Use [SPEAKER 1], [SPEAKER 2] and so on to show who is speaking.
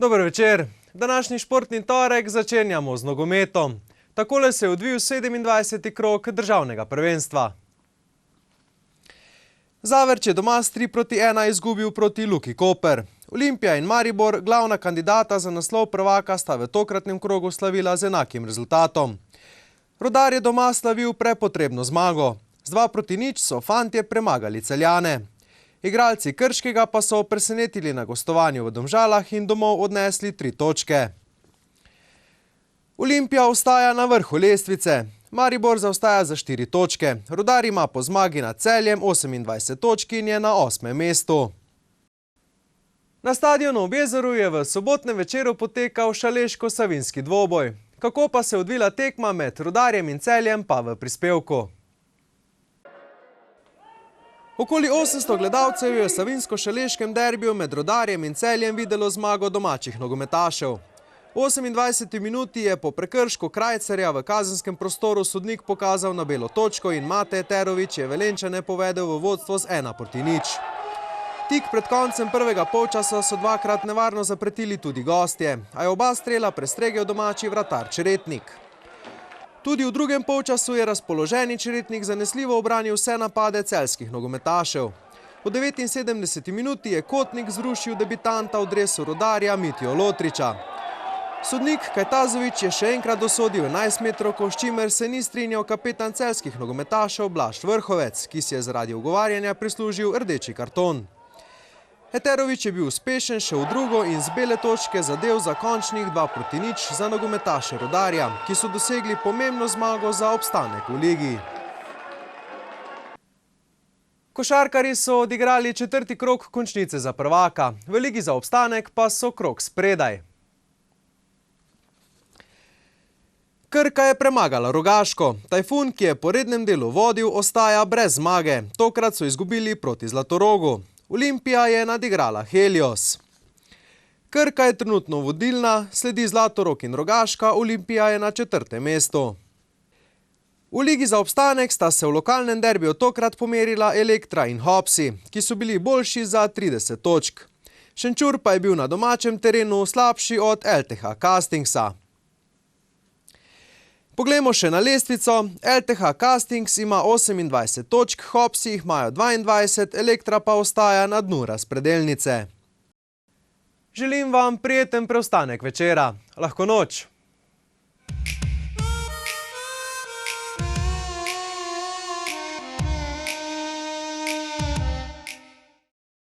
[SPEAKER 1] Dober večer. Današnji športni torek začenjamo z nogometom. Takole se je odvil 27. krog državnega prvenstva. Zavrč je doma s 3:1 izgubil proti Luki Koper. Olimpija in Maribor, glavna kandidata za naslov prvaka, sta v tokratnem krogu slavila z enakim rezultatom. Rudar je doma slavil prepotrebno zmago. Z 2:0 so fantje premagali Celjane. Igralci Krškega pa so presenetili na gostovanju v Domžalah in domov odnesli 3 točke. Olimpija ostaja na vrhu lestvice. Maribor zaostaja za 4 točke. Rudar ima po zmagi nad Celjem 28 točk in je na 8. mestu. Na stadionu ob jezeru je v sobotnem večeru potekal šaleško-savinjski dvoboj. Kako pa se je odvila tekma med Rudarjem in Celjem, pa v prispevku. Okoli 800 gledalcev je v savinjsko-šaleškem derbiju med Rudarjem in Celjem videlo zmago domačih nogometašev. V 28. minuti je po prekršku Krajcarja v kazenskem prostoru sodnik pokazal na belo točko in Mate Eterović je Velenjčane povedel v vodstvo z 1:0. Tik pred koncem prvega polčasa so dvakrat nevarno zapretili tudi gostje, a je oba strela prestregel domači vratar Čeretnik. Tudi v drugem polčasu je razpoloženi Čeretnik zanesljivo obranil vse napade celjskih nogometašev. V 79. minuti je Kotnik zrušil debitanta v dresu Rudarja Mitjo Lotriča. Sodnik Kajtazović je še enkrat dosodil 11-metrovko, s čimer se ni strinjal kapetan celjskih nogometašev Blaž Vrhovec, ki si je zaradi ugovarjanja prislužil rdeči karton. Eterović je bil uspešen še v drugo in z bele točke zadel za končnih 2:0 za nogometaše Rudarja, ki so dosegli pomembno zmago za obstanek v ligi. Košarkarji so odigrali 4. krog končnice za prvaka, v ligi za obstanek pa so krog spredaj. Krka je premagala Rogaško. Tajfun, ki je po rednem delu vodil, ostaja brez zmage. Tokrat so izgubili proti Zlatorogu. Olimpija je nadigrala Helios. Krka je trenutno vodilna, sledi Zlatorog in Rogaška, Olimpija je na 4. mestu. V ligi za obstanek sta se v lokalnem derbiju tokrat pomerila Elektra in Hopsi, ki so bili boljši za 30 točk. Šenčur pa je bil na domačem terenu slabši od LTH Castingsa. Poglejmo še na lestvico. LTH Castings ima 28 točk, Hopsi jih imajo 22, Elektra pa ostaja na dnu razpredelnice. Želim vam prijeten preostanek večera. Lahko noč.